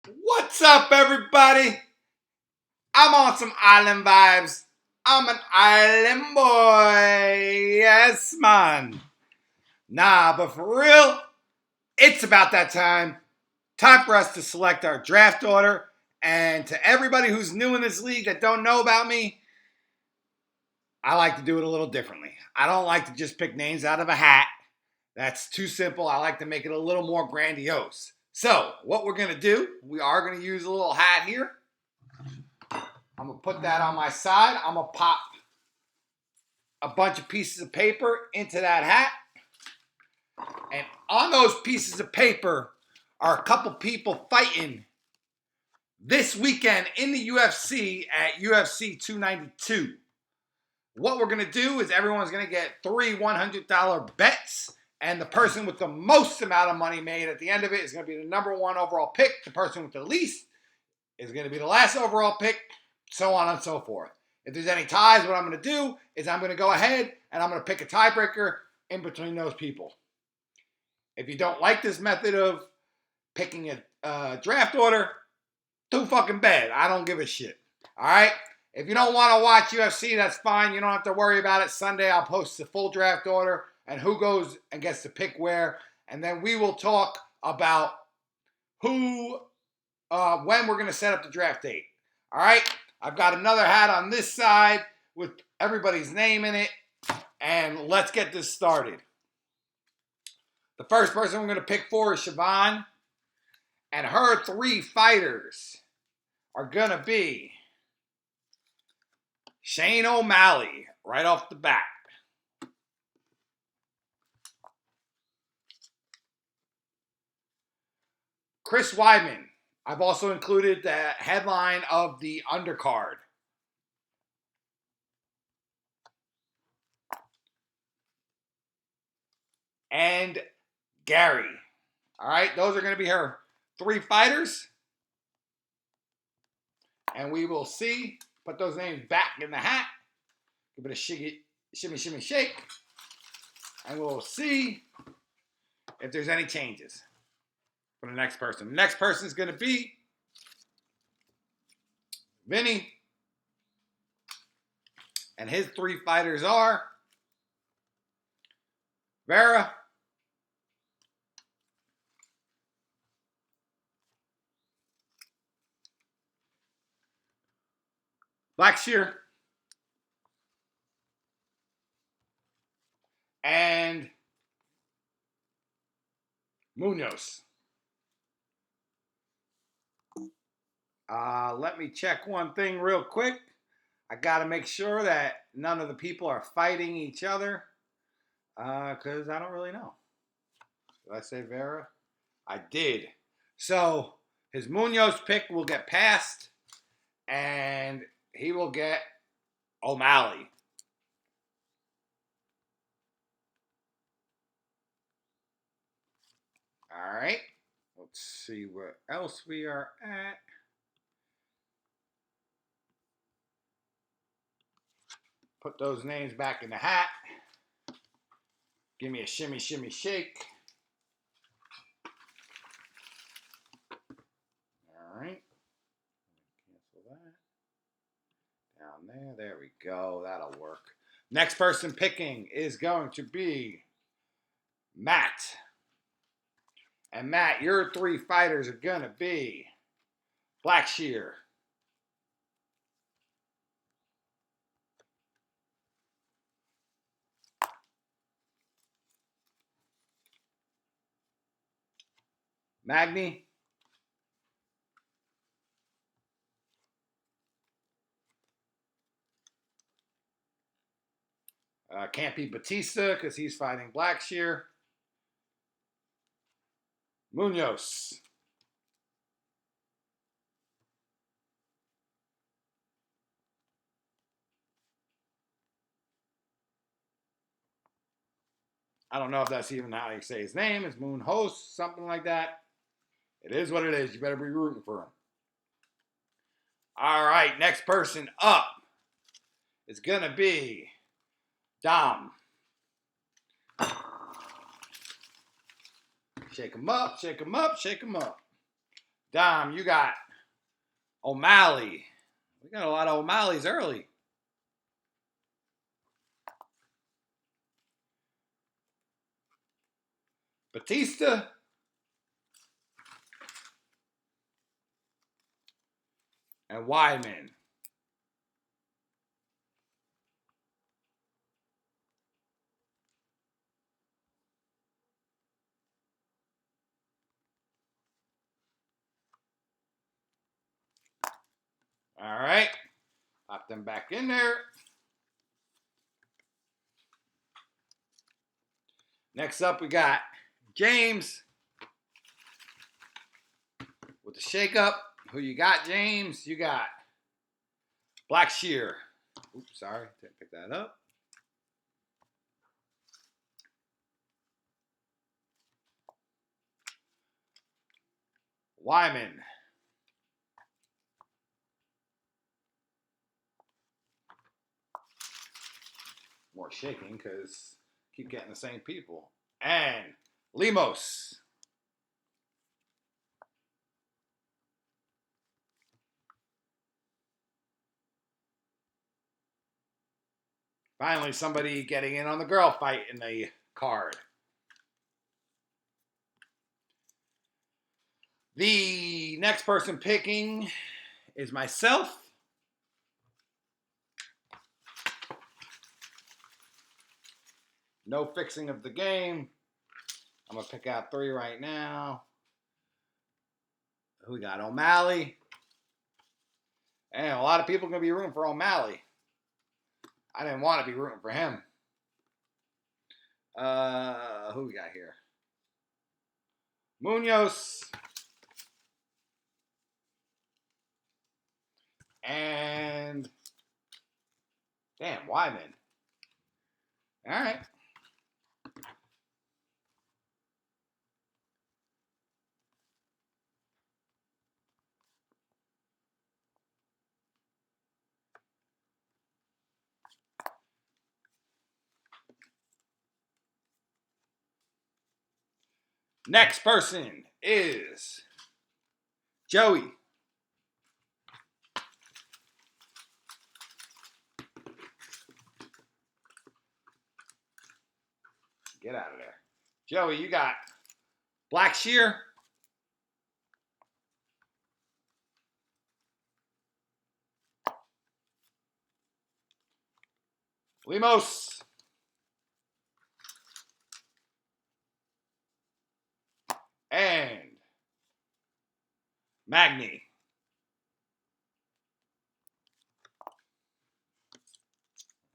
What's up, everybody? I'm on some island vibes. I'm an island boy. Yes, man. Nah, but for real, it's about that time. Time for us to select our draft order. And to everybody who's new in this league that don't know about me, I like to do it a little differently. I don't like to just pick names out of a hat. That's too simple. I like to make it a little more grandiose. So, what we're going to do, we are going to use a little hat here. I'm going to put that on my side. I'm going to pop a bunch of pieces of paper into that hat. And on those pieces of paper are a couple people fighting this weekend in the UFC at UFC 292. What we're going to do is everyone's going to get three $100 bets. And the person with the most amount of money made at the end of it is going to be the number one overall pick. The person with the least is going to be the last overall pick, so on and so forth. If there's any ties, what I'm going to do is I'm going to go ahead and I'm going to pick a tiebreaker in between those people. If you don't like this method of picking a draft order, too fucking bad. I don't give a shit. All right? If you don't want to watch UFC, that's fine. You don't have to worry about it. Sunday, I'll post the full draft order and who goes and gets to pick where. And then we will talk about when we're going to set up the draft date. All right? I've got another hat on this side with everybody's name in it. And let's get this started. The first person we're going to pick for is Siobhan. And her three fighters are going to be Shane O'Malley, right off the bat. Chris Weidman. I've also included the headline of the undercard. And Gary. All right, those are going to be her three fighters. And we will see. Put those names back in the hat. Give it a shimmy, shake. And we'll see if there's any changes for the next person. The next person is going to be Vinny. And his three fighters are Vera, Blackshear, and Munoz. Let me check one thing real quick. I got to make sure that none of the people are fighting each other because I don't really know. Did I say Vera? I did. So his Munoz pick will get passed and he will get O'Malley. All right. Let's see where else we are at. Put those names back in the hat. Give me a shimmy, shake. All right. Cancel that. Down there. There we go. That'll work. Next person picking is going to be Matt. And Matt, your three fighters are going to be Blackshear, Magny, can't be Batista because he's fighting Blackshear, Munoz, I don't know if that's even how you say his name. It's Moonhost, something like that. It is what it is. You better be rooting for him. All right, next person up is going to be Dom. Shake him up, shake him up, shake him up. Dom, you got O'Malley. We got a lot of O'Malleys early. Batista. And Weidman. All right. Pop them back in there. Next up, we got James with the shakeup. Who you got, James? You got Blackshear. Oops, sorry. Didn't pick that up. Wyman. More shaking because keep getting the same people. And Lemos. Finally, somebody getting in on the girl fight in the card. The next person picking is myself. No fixing of the game. I'm going to pick out 3 right now. Who we got? O'Malley. And a lot of people are going to be rooting for O'Malley. I didn't want to be rooting for him. Who we got here? Munoz. And damn, Wyman. All right. Next person is Joey. Get out of there. Joey, you got Blackshear. Lemos. And Magny.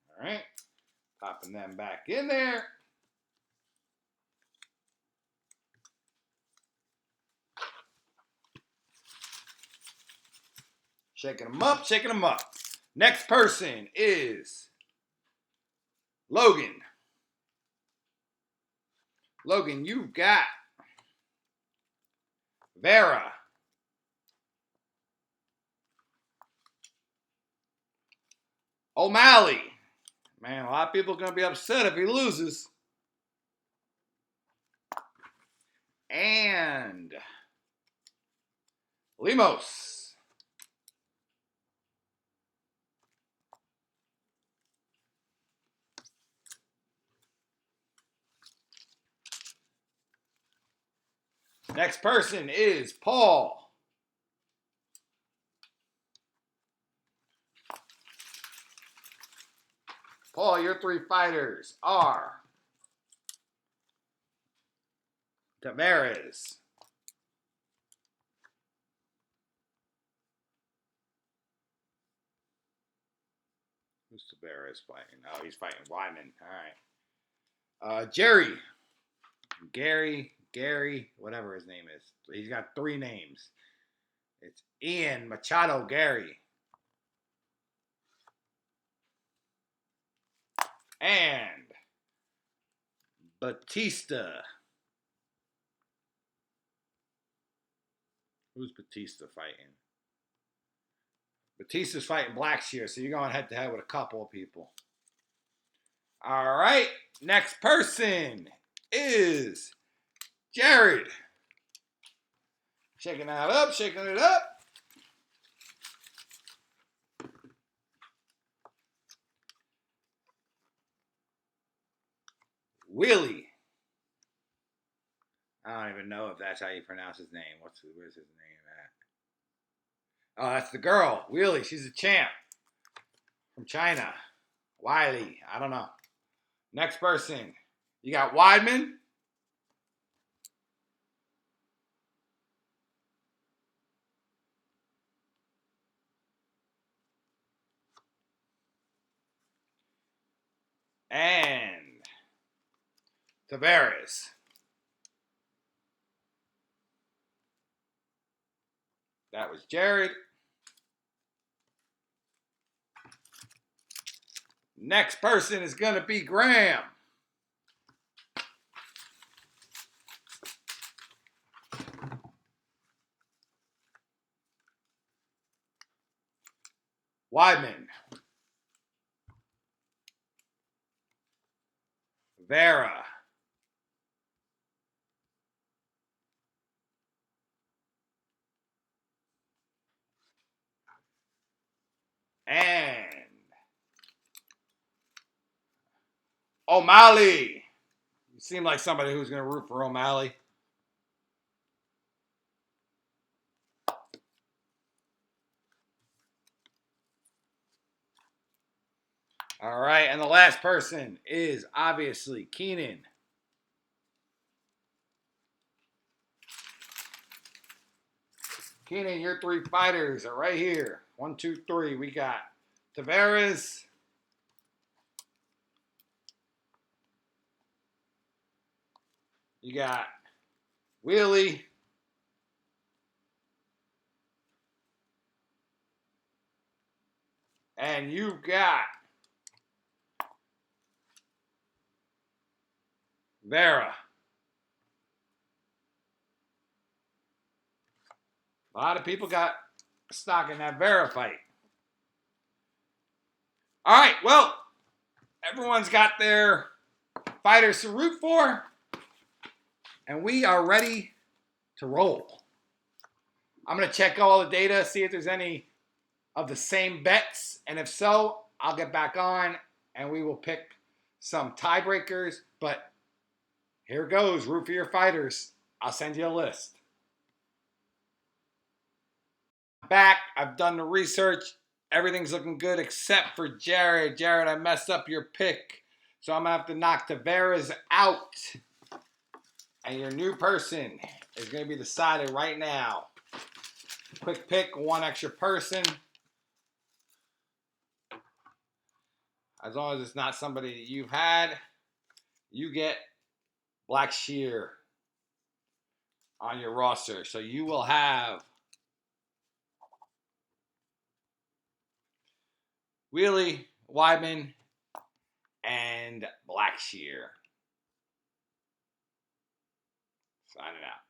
All right. Popping them back in there. Shaking them up, shaking them up. Next person is Logan. Logan, you've got Vera. O'Malley. Man, a lot of people are going to be upset if he loses. And Lemos. Next person is Paul. Paul, your 3 fighters are Tavares, who's Tavares fighting? Oh, he's fighting Wyman. All right. Gary, whatever his name is. He's got 3 names. It's Ian Machado Gary. And Batista. Who's Batista fighting? Batista's fighting Blackshear, so you're going head to head with a couple of people. All right, next person is Jared Shaking that up, shaking it up. Willie. I don't even know if that's how you pronounce his name. Where's his name at? Oh, that's the girl. Willie. She's a champ. From China. Wiley. I don't know. Next person. You got Weidman. And Tavares. That was Jared. Next person is going to be Graham. Weidman. Vera. And O'Malley. You seem like somebody who's going to root for O'Malley. All right, and the last person is obviously Keenan. Keenan, your three fighters are right here. 1, 2, 3. We got Tavares. You got Willie. And you got Vera. A lot of people got stock in that Vera fight. All right, well, everyone's got their fighters to root for, and we are ready to roll. I'm going to check all the data, see if there's any of the same bets, and if so, I'll get back on, and we will pick some tiebreakers, but here goes, root for your fighters. I'll send you a list. Back, I've done the research. Everything's looking good except for Jared. Jared, I messed up your pick. So I'm going to have to knock Tavares out. And your new person is going to be decided right now. Quick pick, one extra person. As long as it's not somebody that you've had, you get Blackshear on your roster. So you will have Willie, Weidman, and Blackshear. Signing out.